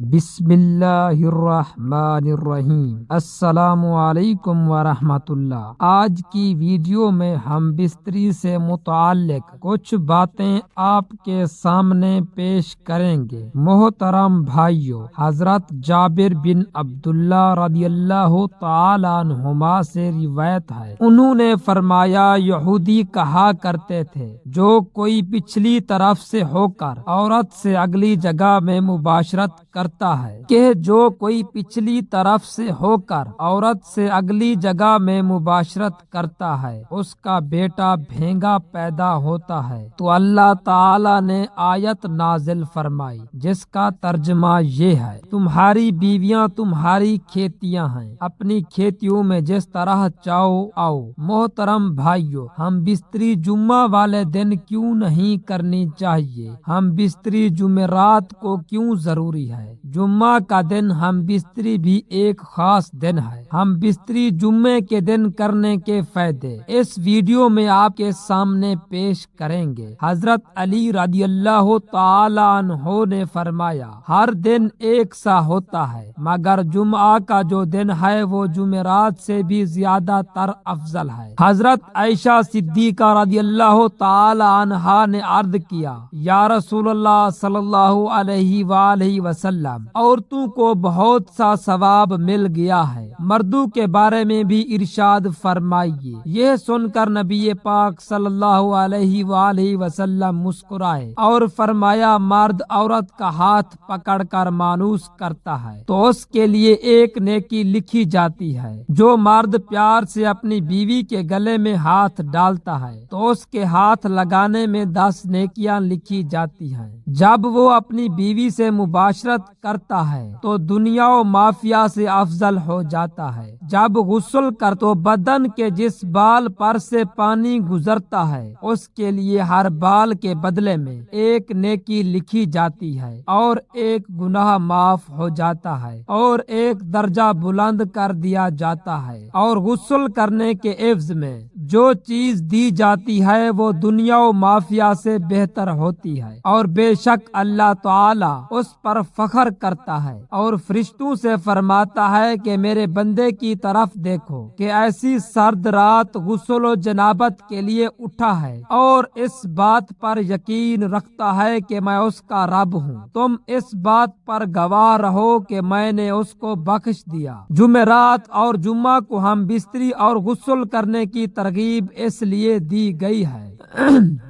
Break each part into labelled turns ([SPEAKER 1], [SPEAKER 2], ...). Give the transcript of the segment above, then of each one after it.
[SPEAKER 1] بسم اللہ الرحمن الرحیم۔ السلام علیکم ورحمۃ اللہ۔ آج کی ویڈیو میں ہم بستری سے متعلق کچھ باتیں آپ کے سامنے پیش کریں گے۔ محترم بھائیو، حضرت جابر بن عبداللہ رضی اللہ تعالی عنہما سے روایت ہے، انہوں نے فرمایا، یہودی کہا کرتے تھے، جو کوئی پچھلی طرف سے ہو کر عورت سے اگلی جگہ میں مباشرت کرتا ہے کہ جو کوئی پچھلی طرف سے ہو کر عورت سے اگلی جگہ میں مباشرت کرتا ہے اس کا بیٹا بھینگا پیدا ہوتا ہے، تو اللہ تعالی نے آیت نازل فرمائی جس کا ترجمہ یہ ہے، تمہاری بیویاں تمہاری کھیتیاں ہیں، اپنی کھیتیوں میں جس طرح چاہو آؤ۔ محترم بھائیو، ہم بستری جمعہ والے دن کیوں نہیں کرنی چاہیے؟ ہم بستری جمعرات کو کیوں ضروری ہے؟ جمعہ کا دن ہم بستری بھی ایک خاص دن ہے، ہم بستری جمعے کے دن کرنے کے فائدے اس ویڈیو میں آپ کے سامنے پیش کریں گے۔ حضرت علی رضی اللہ تعالی عنہ نے فرمایا، ہر دن ایک سا ہوتا ہے مگر جمعہ کا جو دن ہے وہ جمعرات سے بھی زیادہ تر افضل ہے۔ حضرت عائشہ صدیقہ رضی اللہ تعالی عنہا نے عرض کیا، یا رسول اللہ صلی اللہ علیہ وآلہ وسلم، عورتوں کو بہت سا ثواب مل گیا ہے، مردوں کے بارے میں بھی ارشاد فرمائیے۔ یہ سن کر نبی پاک صلی اللہ علیہ وآلہ وسلم مسکرائے اور فرمایا، مرد عورت کا ہاتھ پکڑ کر مانوس کرتا ہے تو اس کے لیے ایک نیکی لکھی جاتی ہے، جو مرد پیار سے اپنی بیوی کے گلے میں ہاتھ ڈالتا ہے تو اس کے ہاتھ لگانے میں 10 نیکیاں لکھی جاتی ہیں۔ جب وہ اپنی بیوی سے مباشرت کرتا ہے تو دنیا و مافیا سے افضل ہو جاتا ہے۔ جب غسل کر تو بدن کے جس بال پر سے پانی گزرتا ہے اس کے لیے ہر بال کے بدلے میں ایک نیکی لکھی جاتی ہے اور ایک گناہ معاف ہو جاتا ہے اور ایک درجہ بلند کر دیا جاتا ہے، اور غسل کرنے کے عوض میں جو چیز دی جاتی ہے وہ دنیا و مافیا سے بہتر ہوتی ہے، اور بے شک اللہ تعالی اس پر فخر کرتا ہے اور فرشتوں سے فرماتا ہے کہ میرے بندے کی طرف دیکھو کہ ایسی سرد رات غسل و جنابت کے لیے اٹھا ہے اور اس بات پر یقین رکھتا ہے کہ میں اس کا رب ہوں، تم اس بات پر گواہ رہو کہ میں نے اس کو بخش دیا۔ جمعرات اور جمعہ کو ہم بستری اور غسل کرنے کی ترغیب اس لیے دی گئی ہے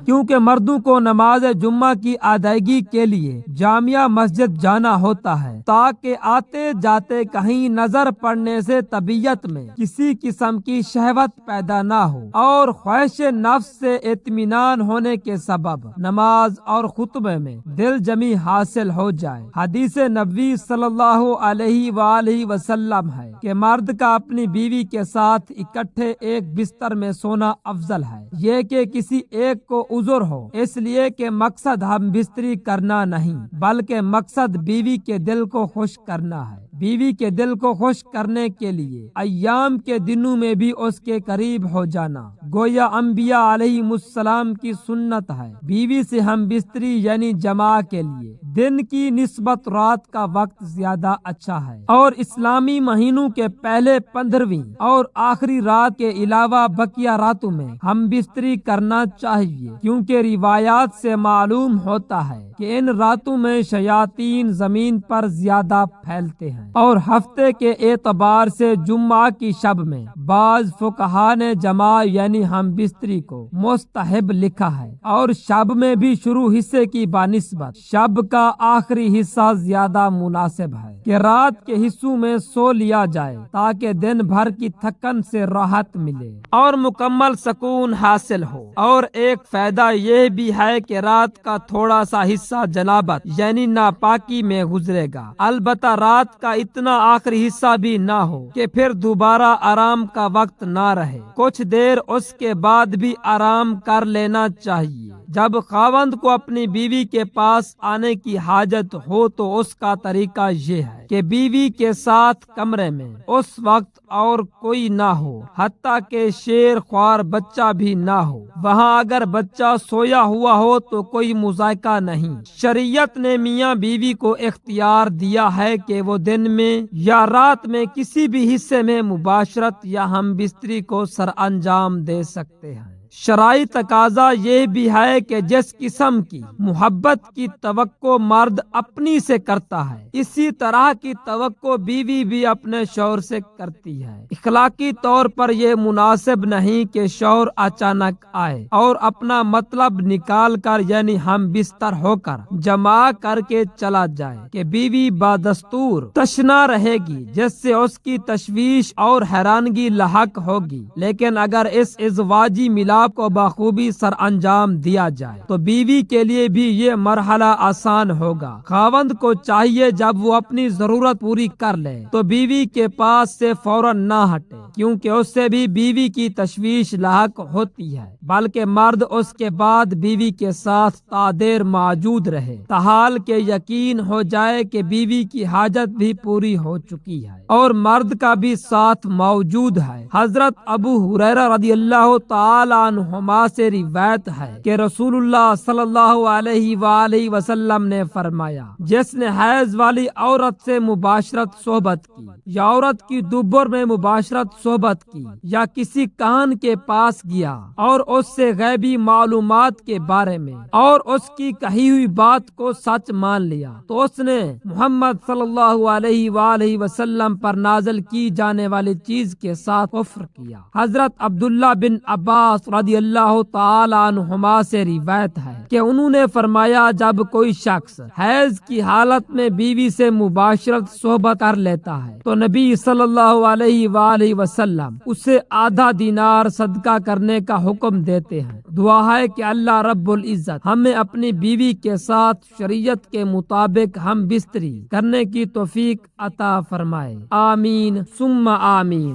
[SPEAKER 1] کیونکہ مردوں کو نماز جمعہ کی ادائیگی کے لیے جامعہ مسجد جانا ہوتا ہے تاکہ آتے جاتے کہیں نظر پڑنے سے طبیعت میں کسی قسم کی شہوت پیدا نہ ہو اور خواہش نفس سے اطمینان ہونے کے سبب نماز اور خطبے میں دل جمی حاصل ہو جائے۔ حدیث نبوی صلی اللہ علیہ وآلہ وسلم ہے کہ مرد کا اپنی بیوی کے ساتھ اکٹھے ایک بستر میں سونا افضل ہے، یہ کہ کسی ایک کو عذر ہو، اس لیے کہ مقصد ہم بستری کرنا نہیں بلکہ مقصد بیوی کے دل کو خوش کرنا ہے۔ بیوی کے دل کو خوش کرنے کے لیے ایام کے دنوں میں بھی اس کے قریب ہو جانا گویا انبیاء علیہ السلام کی سنت ہے۔ بیوی سے ہم بستری یعنی جماع کے لیے دن کی نسبت رات کا وقت زیادہ اچھا ہے، اور اسلامی مہینوں کے پہلے 15ویں اور آخری رات کے علاوہ بقیہ راتوں میں ہم بستری کرنا چاہیے، کیونکہ روایات سے معلوم ہوتا ہے کہ ان راتوں میں شیاطین زمین پر زیادہ پھیلتے ہیں، اور ہفتے کے اعتبار سے جمعہ کی شب میں بعض فقہا نے جماع یعنی ہم بستری کو مستحب لکھا ہے، اور شب میں بھی شروع حصے کی بنسبت شب کا آخری حصہ زیادہ مناسب ہے کہ رات کے حصوں میں سو لیا جائے تاکہ دن بھر کی تھکن سے راحت ملے اور مکمل سکون حاصل ہو۔ اور ایک فائدہ یہ بھی ہے کہ رات کا تھوڑا سا حصہ جنابت یعنی ناپاکی میں گزرے گا، البتہ رات کا اتنا آخری حصہ بھی نہ ہو کہ پھر دوبارہ آرام کا وقت نہ رہے، کچھ دیر اس کے بعد بھی آرام کر لینا چاہیے۔ جب خاوند کو اپنی بیوی کے پاس آنے کی حاجت ہو تو اس کا طریقہ یہ ہے کہ بیوی کے ساتھ کمرے میں اس وقت اور کوئی نہ ہو، حتیٰ کہ شیر خوار بچہ بھی نہ ہو۔ وہاں اگر بچہ سویا ہوا ہو تو کوئی مذائقہ نہیں۔ شریعت نے میاں بیوی کو اختیار دیا ہے کہ وہ دن میں یا رات میں کسی بھی حصے میں مباشرت یا ہم بستری کو سر انجام دے سکتے ہیں۔ شرعی تقاضا یہ بھی ہے کہ جس قسم کی محبت کی توقع مرد اپنی سے کرتا ہے، اسی طرح کی توقع بیوی بھی اپنے شوہر سے کرتی ہے۔ اخلاقی طور پر یہ مناسب نہیں کہ شوہر اچانک آئے اور اپنا مطلب نکال کر یعنی ہم بستر ہو کر جمع کر کے چلا جائے کہ بیوی بادستور تشنا رہے گی، جس سے اس کی تشویش اور حیرانگی لاحق ہوگی۔ لیکن اگر اس ازواجی ملاپ کو بخوبی سر انجام دیا جائے تو بیوی کے لیے بھی یہ مرحلہ آسان ہوگا۔ خاوند کو چاہیے جب وہ اپنی ضرورت پوری کر لے تو بیوی کے پاس سے فوراً نہ ہٹے، کیونکہ اس سے بھی بیوی کی تشویش لاحق ہوتی ہے، بلکہ مرد اس کے بعد بیوی کے ساتھ تا دیر موجود رہے، تاحال کہ یقین ہو جائے کہ بیوی کی حاجت بھی پوری ہو چکی ہے اور مرد کا بھی ساتھ موجود ہے۔ حضرت ابو ہریرہ رضی اللہ تعالی عنہما سے روایت ہے کہ رسول اللہ صلی اللہ علیہ وآلہ وسلم نے فرمایا، جس نے حیض والی عورت سے مباشرت صحبت کی یا عورت کی دبر میں مباشرت صحبت کی یا کسی کہن کے پاس گیا اور اس سے غیبی معلومات کے بارے میں اور اس کی کہی ہوئی بات کو سچ مان لیا تو اس نے محمد صلی اللہ علیہ وآلہ وسلم پر نازل کی جانے والی چیز کے ساتھ کفر کیا۔ حضرت عبداللہ بن عباس رضی اللہ تعالی عنہما سے روایت ہے کہ انہوں نے فرمایا، جب کوئی شخص حیض کی حالت میں بیوی سے مباشرت صحبت کر لیتا ہے تو نبی صلی اللہ علیہ وآلہ وسلم اسے آدھا دینار صدقہ کرنے کا حکم دیتے ہیں۔ دعا ہے کہ اللہ رب العزت ہمیں اپنی بیوی کے ساتھ شریعت کے مطابق ہم بستری کرنے کی توفیق عطا فرمائے۔ آمین ثم آمین۔